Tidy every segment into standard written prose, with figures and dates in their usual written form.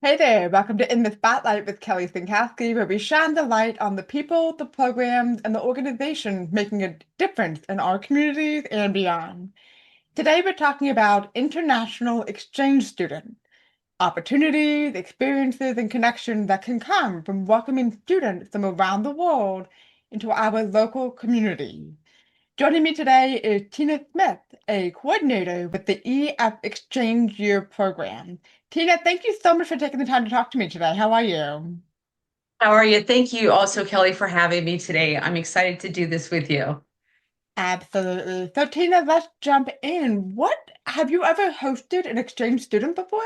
Hey there, welcome to In the Spotlight with Kelly Sinkowski, where we shine the light on the people, the programs, and the organizations making a difference in our communities and beyond. Today, we're talking about international exchange students, opportunities, experiences, and connections that can come from welcoming students from around the world into our local community. Joining me today is Tina Smith, a coordinator with the EF Exchange Year Program. Tina, thank you so much for taking the time to talk to me today. How are you? How are you? Thank you also, Kelly, for having me today. I'm excited to do this with you. Absolutely. So, Tina, let's jump in. What have you ever hosted an exchange student before?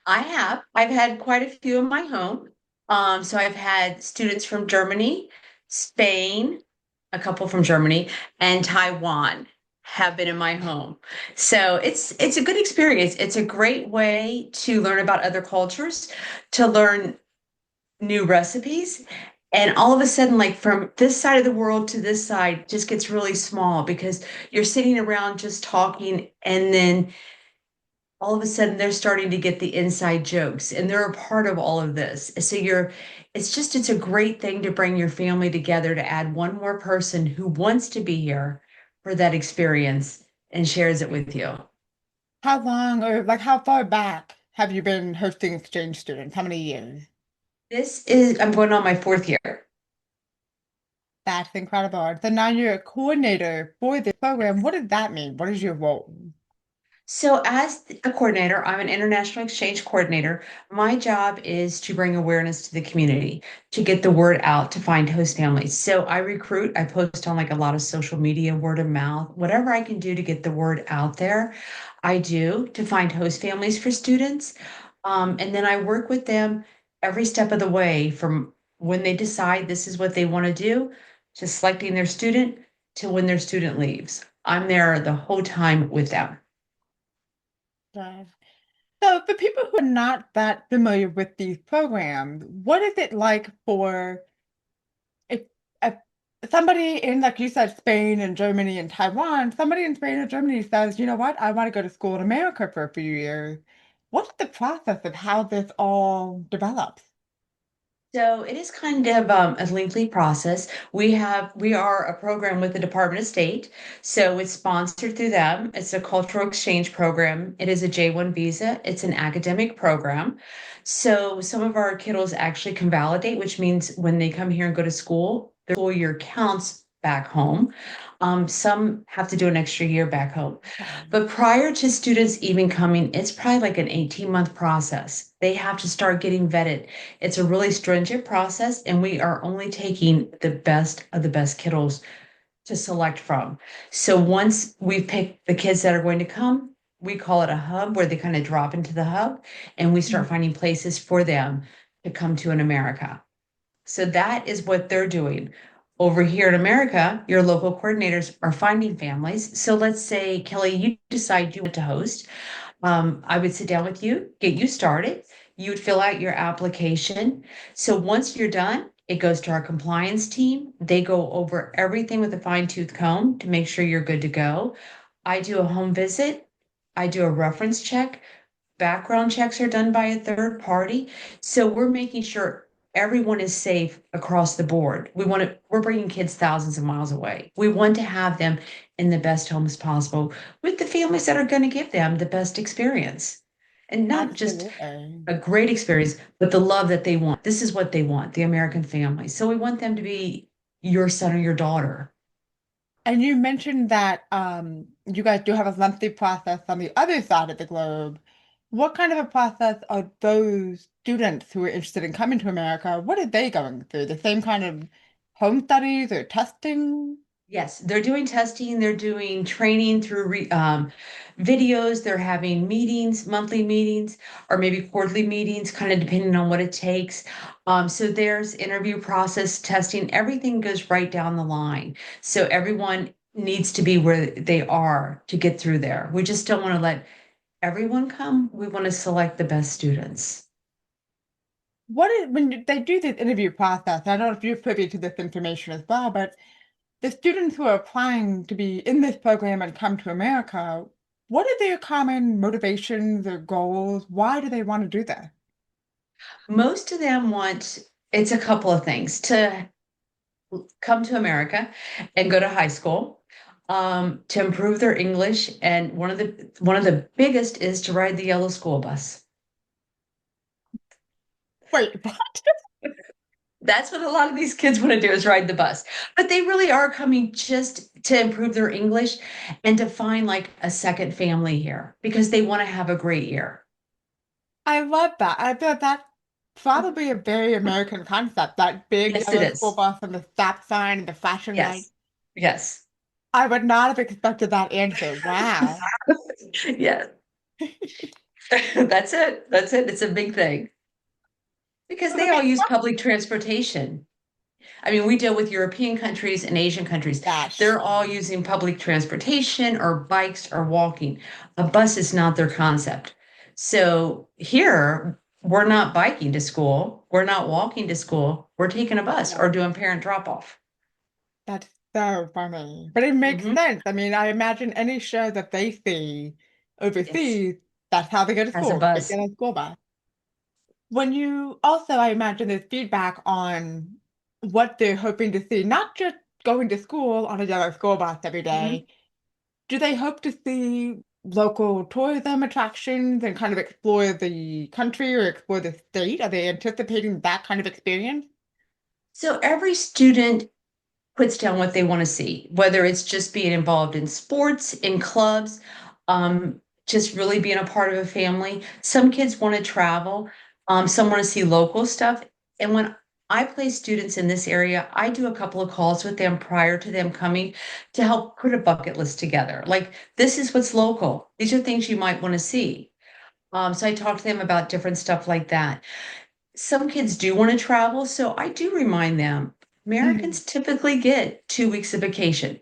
I have. I've had quite a few in my home. So I've had students from Germany, Spain, a couple from Germany, and Taiwan have been in my home. So it's a good experience. It's a great way to learn about other cultures, to learn new recipes. And all of a sudden, like from this side of the world to this side, just gets really small because you're sitting around just talking, and then all of a sudden they're starting to get the inside jokes and they're a part of all of this. So it's a great thing to bring your family together to add one more person who wants to be here for that experience and shares it with you. How long or like how far back have you been hosting exchange students? How many years? I'm going on my fourth year. That's incredible. So now you're a coordinator for this program. What does that mean? What is your role? So, as a coordinator, I'm an international exchange coordinator. My job is to bring awareness to the community, to get the word out, to find host families. So, I recruit, I post on like a lot of social media, word of mouth, whatever I can do to get the word out there, I do to find host families for students. And then I work with them every step of the way from when they decide this is what they want to do to selecting their student to when their student leaves. I'm there the whole time with them. Right. So, for people who are not that familiar with these programs, what is it like for if, if somebody in, like you said, Spain and Germany and Taiwan, somebody in Spain or Germany says, you know what, I want to go to school in America for a few years. What's the process of how this all develops? So it is kind of a lengthy process. We are a program with the Department of State, so it's sponsored through them. It's a cultural exchange program. It is a J-1 visa. It's an academic program. So some of our kiddos actually can validate, which means when they come here and go to school, their school year counts back home. Some have to do an extra year back home. Okay. But prior to students even coming, it's probably like an 18-month process. They have to start getting vetted. It's a really stringent process, and we are only taking the best of the best kiddos to select from. So once we pick the kids that are going to come, we call it a hub where they kind of drop into the hub and we start finding places for them to come to in America. So that is what they're doing. Over here in America, your local coordinators are finding families. So let's say, Kelly, you decide you want to host. I would sit down with you, get you started. You would fill out your application. So once you're done, it goes to our compliance team. They go over everything with a fine-tooth comb to make sure you're good to go. I do a home visit. I do a reference check. Background checks are done by a third party. So we're making sure everyone is safe across the board. We're bringing kids thousands of miles away. We want to have them in the best homes possible with the families that are going to give them the best experience. And not just Absolutely. a great experience, but the love that they want. This is what they want, the American family. So we want them to be your son or your daughter. And you mentioned that you guys do have a lengthy process on the other side of the globe. What kind of a process are those students who are interested in coming to America? What are they going through? The same kind of home studies or testing? Yes, they're doing testing, they're doing training through videos, they're having meetings, monthly meetings, or maybe quarterly meetings, kind of depending on what it takes. So there's interview process, testing, everything goes right down the line. So everyone needs to be where they are to get through there. We just don't want to let everyone come. We want to select the best students. What is when they do this interview process? I don't know if you're privy to this information as well, but the students who are applying to be in this program and come to America, what are their common motivations or goals? Why do they want to do this? Most of them want it's a couple of things to come to America and go to high school, to improve their English, and one of the biggest is to ride the yellow school bus. Wait, what? That's what a lot of these kids want to do is ride the bus. But they really are coming just to improve their English and to find like a second family here because they want to have a great year. I love that. I feel that's probably a very American concept, that big Yes, it yellow school is. bus and the stop sign and the flashing light. Yes. Yes. I would not have expected that answer. Wow. Yeah. That's it. That's it. It's a big thing because So the they all big use public transportation. I mean, we deal with European countries and Asian countries. That's They're all using public transportation or bikes or walking. A bus is not their concept. So here, we're not biking to school. We're not walking to school. We're taking a bus or doing parent drop off. that's so funny. But it makes Hmm. sense. I mean, I imagine any show that they see Yes, overseas, that's how they go to as a school. They bus. get a school bus. When you also, I imagine there's feedback on what they're hoping to see, not just going to school on a yellow school bus every Mhm. day. Do they hope to see local tourism attractions and kind of explore the country or explore the state? Are they anticipating that kind of experience? So every student puts down what they want to see, whether it's just being involved in sports, in clubs, just really being a part of a family. Some kids want to travel, some want to see local stuff. And when I place students in this area, I do a couple of calls with them prior to them coming to help put a bucket list together. Like, this is what's local. These are things you might want to see. So I talk to them about different stuff like that. Some kids do want to travel, so I do remind them Mhm. Americans typically get 2 weeks of vacation.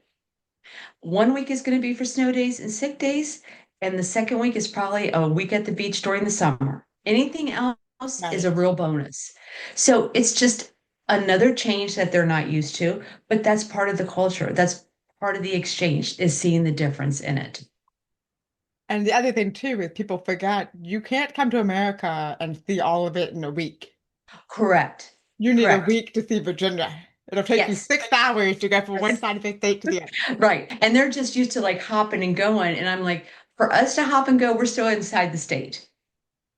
1 week is going to be for snow days and sick days, and the second week is probably a week at the beach during the summer. Anything else is Right. a real bonus. So it's just another change that they're not used to, but that's part of the culture. That's part of the exchange is seeing the difference in it. And the other thing too is people forget you can't come to America and see all of it in a week. Correct. You need a Correct. week to see Virginia. It'll take you Yes. 6 hours to go from one side of the state to the other. Right. And they're just used to like hopping and going. And I'm like, for us to hop and go, we're still inside the state.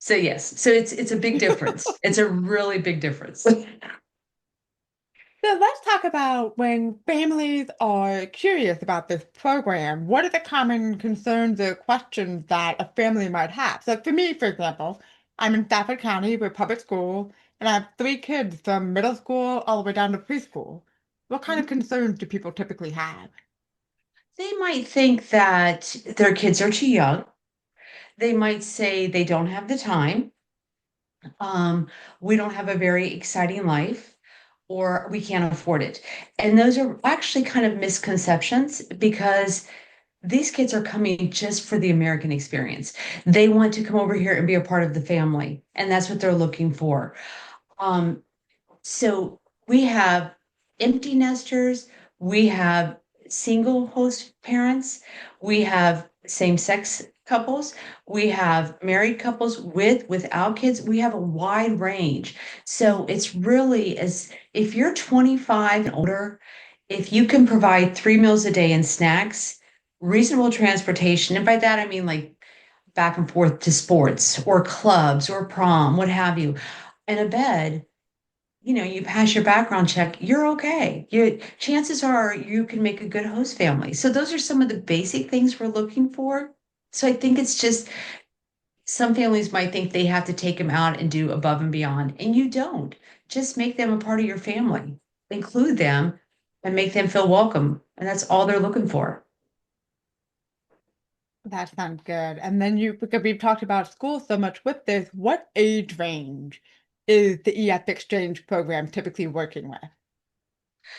So yes. So it's a big difference. It's a really big difference. So let's talk about when families are curious about this program. What are the common concerns or questions that a family might have? So for me, for example, I'm in Stafford County, we're public school, and I have three kids from middle school all the way down to preschool. What kind of concerns do people typically have? They might think that their kids are too young. They might say they don't have the time. Um, we don't have a very exciting life, or we can't afford it. And those are actually kind of misconceptions because these kids are coming just for the American experience. They want to come over here and be a part of the family, and that's what they're looking for. Um, so we have empty nesters, we have single host parents, we have same-sex couples, we have married couples with without kids. We have a wide range. So it's really as if you're 25 and older, if you can provide 3 meals a day and snacks, reasonable transportation, and by that I mean like back and forth to sports or clubs or prom, what have you, and a bed, you pass your background check, you're okay. Chances are you can make a good host family. So those are some of the basic things we're looking for. So I think it's just some families might think they have to take them out and do above and beyond, and you don't. Just make them a part of your family, include them, and make them feel welcome. And that's all they're looking for. That sounds good. And then because we've talked about school so much with this, what age range is the EF exchange program typically working with?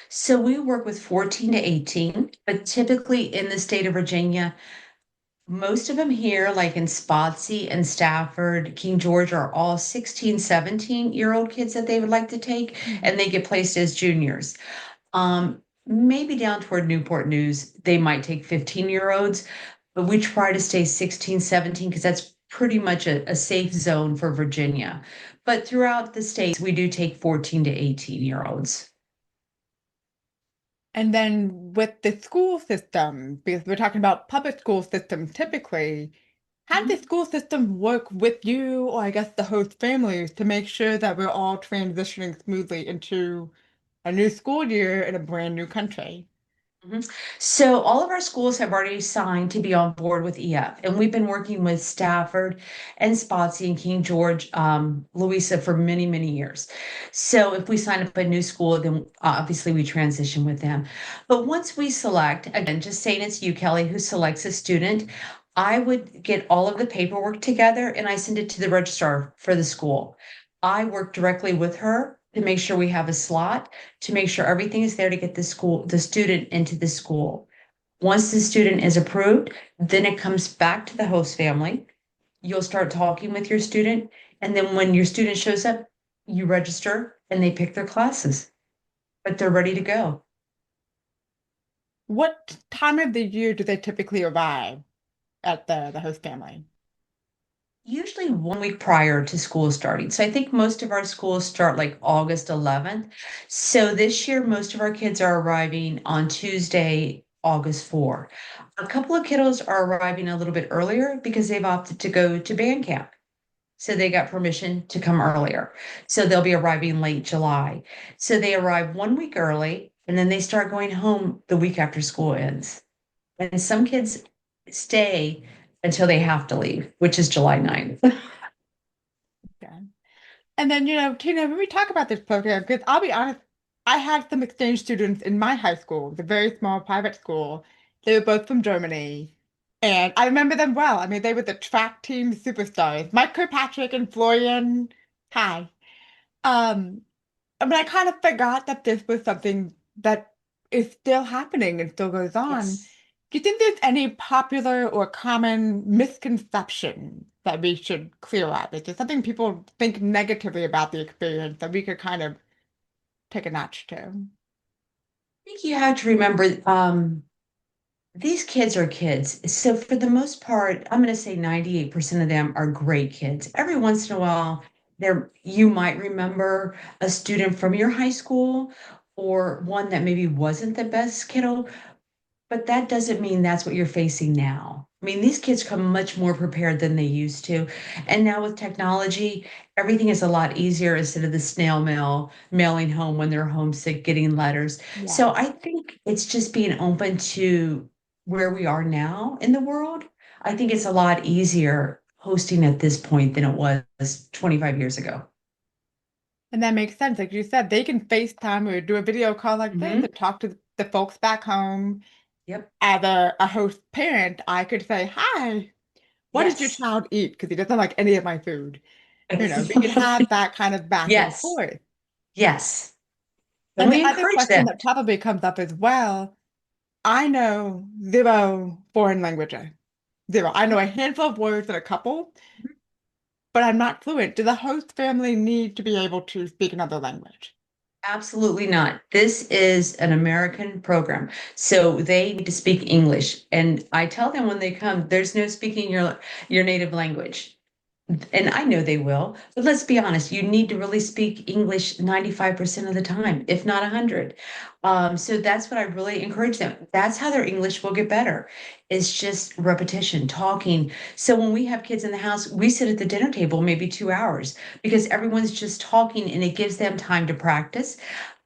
So we work with 14 to 18, but typically in the state of Virginia, most of them here, like in Spotsy and Stafford, King George, are all 16, 17-year-old kids that they would like to take, and Mhm. they get placed as juniors. Maybe down toward Newport News, they might take 15-year-olds, but we try to stay 16, 17 because that's pretty much a safe zone for Virginia. But throughout the states, we do take 14 to 18-year-olds. And then with the school system, because we're talking about public school systems typically, how does the school system work with you, or I guess the host families, to make sure that we're all transitioning smoothly into a new school year in a brand new country? Mhm. So all of our schools have already signed to be on board with EF, and we've been working with Stafford and Spotsy and King George, Louisa for many, many years. So if we sign up a new school, then obviously we transition with them. But once we select, again, just saying it's you, Kelly, who selects a student, I would get all of the paperwork together and I send it to the registrar for the school. I work directly with her to make sure we have a slot to make sure everything is there to get the student into the school. Once the student is approved, then it comes back to the host family. You'll start talking with your student, and then when your student shows up, you register and they pick their classes, but they're ready to go. What time of the year do they typically arrive at the host family? Usually 1 week prior to school starting. So I think most of our schools start like August 11th. So this year, most of our kids are arriving on Tuesday, August 4. A couple of kiddos are arriving a little bit earlier because they've opted to go to band camp. So they got permission to come earlier. So they'll be arriving late July. So they arrive 1 week early and then they start going home the week after school ends. And some kids stay until they have to leave, which is July 9th. Okay. And then, Tina, when we talk about this program, because I'll be honest, I had some exchange students in my high school, the very small private school. They were both from Germany. And I remember them well. I mean, they were the track team superstars. Mike Kirkpatrick and Florian. Hi. Um, I mean, I kind of forgot that this was something that is still happening and still goes on. Yes. Do you think there's any popular or common misconception that we should clear up? Is there something people think negatively about the experience that we could kind of take a notch to? I think you have to remember these kids are kids. So for the most part, I'm going to say 98% of them are great kids. Every once in a while, there you might remember a student from your high school or one that maybe wasn't the best kiddo, but that doesn't mean that's what you're facing now. I mean, these kids come much more prepared than they used to. And now with technology, everything is a lot easier instead of the snail mail, mailing home when they're homesick, getting letters. So Yes. I think it's just being open to where we are now in the world. I think it's a lot easier hosting at this point than it was 25 years ago. And that makes sense. Like you said, they can FaceTime or do a video call like this Hmm. and talk to the folks back home. Yep. As a host parent, I could say, "Hi, what did your Yes. child eat? Because he doesn't like any of my food." We could have that kind of back and Yes. forth. Yes. And And we the other encourage question that. that probably comes up as well, I know zero foreign languages. Zero. I know a handful of words and a couple, but I'm not fluent. Do the host family need to be able to speak another language? Absolutely not. This is an American program. So they need to speak English. And I tell them when they come, there's no speaking your native language. And I know they will, but let's be honest, you need to really speak English 95% of the time, if not 100. So that's what I really encourage them. That's how their English will get better. It's just repetition, talking. So when we have kids in the house, we sit at the dinner table maybe 2 hours because everyone's just talking and it gives them time to practice.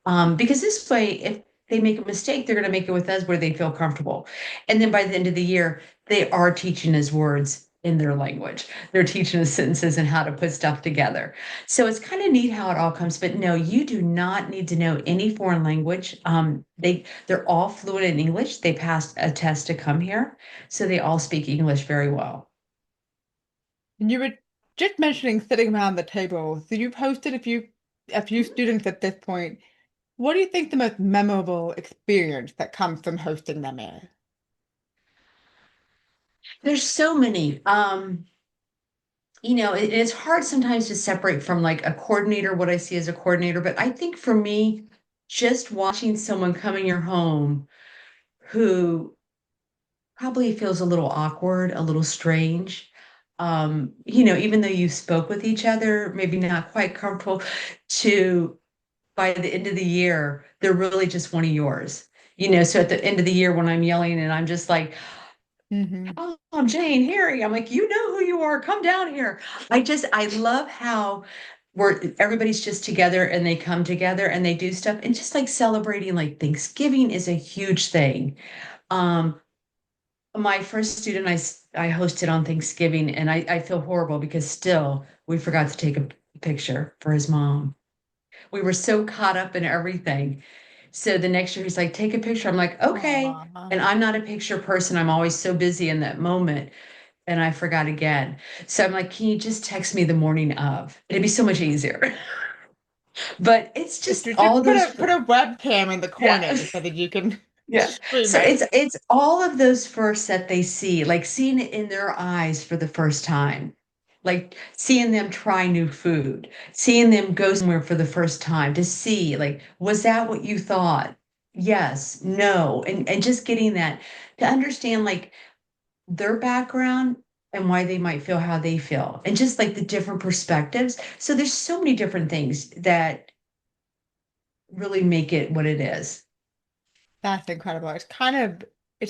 Because this way, if they make a mistake, they're going to make it with us where they feel comfortable. And then by the end of the year, they are teaching us words in their language. They're teaching us sentences and how to put stuff together. So it's kind of neat how it all comes. But no, you do not need to know any foreign language. They're all fluent in English. They passed a test to come here, so they all speak English very well. And you were just mentioning sitting around the table. So you've hosted a few students at this point. What do you think the most memorable experience that comes from hosting them is? There's so many. It's hard sometimes to separate from like a coordinator, what I see as a coordinator. But I think for me, just watching someone come in your home who probably feels a little awkward, a little strange, even though you spoke with each other, maybe not quite comfortable, to by the end of the year, they're really just one of yours. So at the end of the year when I'm yelling and I'm just like, Hmm. oh, I'm Jane, Harry, I'm like, you know who you are, come down here. I love how everybody's just together and they come together and they do stuff and just like celebrating, like Thanksgiving is a huge thing. Um, my first student I hosted on Thanksgiving, and I feel horrible because still we forgot to take a picture for his mom. We were so caught up in everything. So the next year he's like, take a picture. I'm like, okay. Aw. And I'm not a picture person. I'm always so busy in that moment. And I forgot again. So I'm like, can you just text me the morning of? It'd be so much easier. But it's Just, just just all put those, a webcam in the yeah. corner so that you can Yeah. stream So it. it's all of those firsts that they see, like seeing it in their eyes for the first time. Like seeing them try new food, seeing them go somewhere for the first time to see, like, was that what you thought? Yes, no. And just getting that to understand like their background and why they might feel how they feel, and just like the different perspectives. So there's so many different things that really make it what it is. That's incredible. It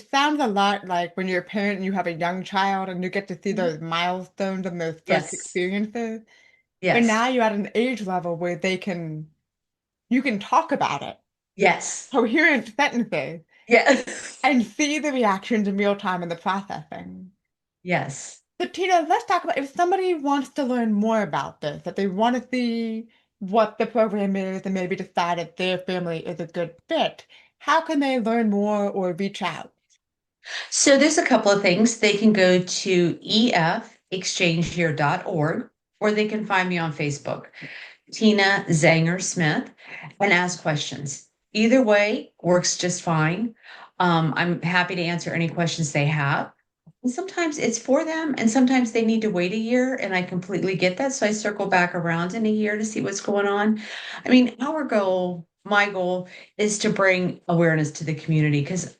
sounds a lot like when you're a parent and you have a young child and you get to see Mhm. those milestones and those first Yes. experiences. But Yes. now you're at an age level where you can talk about it, Yes. coherent sentences, Yes. and see the reactions in real time in the processing. Yes. So Tina, let's talk about if somebody wants to learn more about this, that they want to see what the program is and maybe decide if their family is a good fit, how can they learn more or reach out? So there's a couple of things. They can go to efexchangeyear.org, or they can find me on Facebook, Tina Zanger Smith, and ask questions. Either way works just fine. I'm happy to answer any questions they have. And sometimes it's for them, and sometimes they need to wait a year, and I completely get that. So I circle back around in a year to see what's going on. I mean, my goal is to bring awareness to the community because,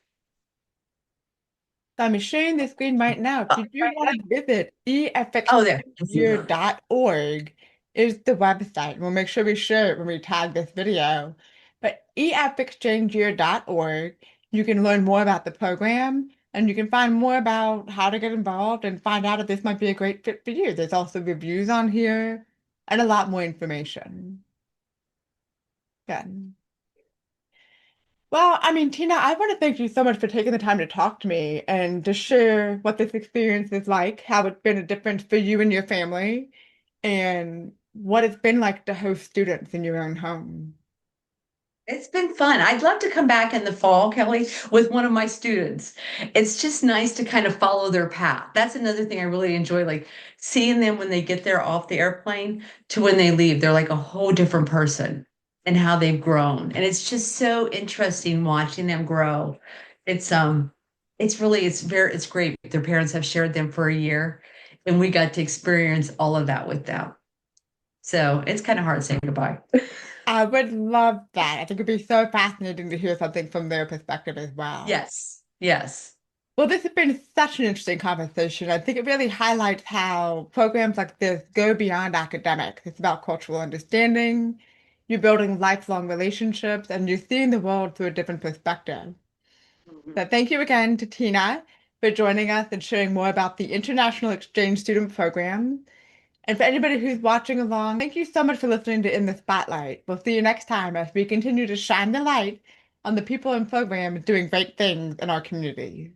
So I'm sharing the screen right now. If you do want to visit oh, there. efexchangeyear.org is the website. We'll make sure we share it when we tag this video. But efexchangeyear.org, you can learn more about the program and you can find more about how to get involved and find out if this might be a great fit for you. There's also reviews on here and a lot more information. Good. Well, I mean, Tina, I want to thank you so much for taking the time to talk to me and to share what this experience is like, how it's been a difference for you and your family, and what it's been like to host students in your own home. It's been fun. I'd love to come back in the fall, Kelly, with one of my students. It's just nice to kind of follow their path. That's another thing I really enjoy, like seeing them when they get there off the airplane to when they leave. They're like a whole different person and how they've grown. And it's just so interesting watching them grow. It's great. Their parents have shared them for a year, and we got to experience all of that with them. So it's kind of hard saying goodbye. I would love that. I think it'd be so fascinating to hear something from their perspective as well. Yes. Yes. Well, this has been such an interesting conversation. I think it really highlights how programs like this go beyond academics. It's about cultural understanding, you're building lifelong relationships, and you're seeing the world through a different perspective. So thank you again to Tina for joining us and sharing more about the International Exchange Student Program. And for anybody who's watching along, thank you so much for listening to In the Spotlight. We'll see you next time as we continue to shine the light on the people and programs doing great things in our community.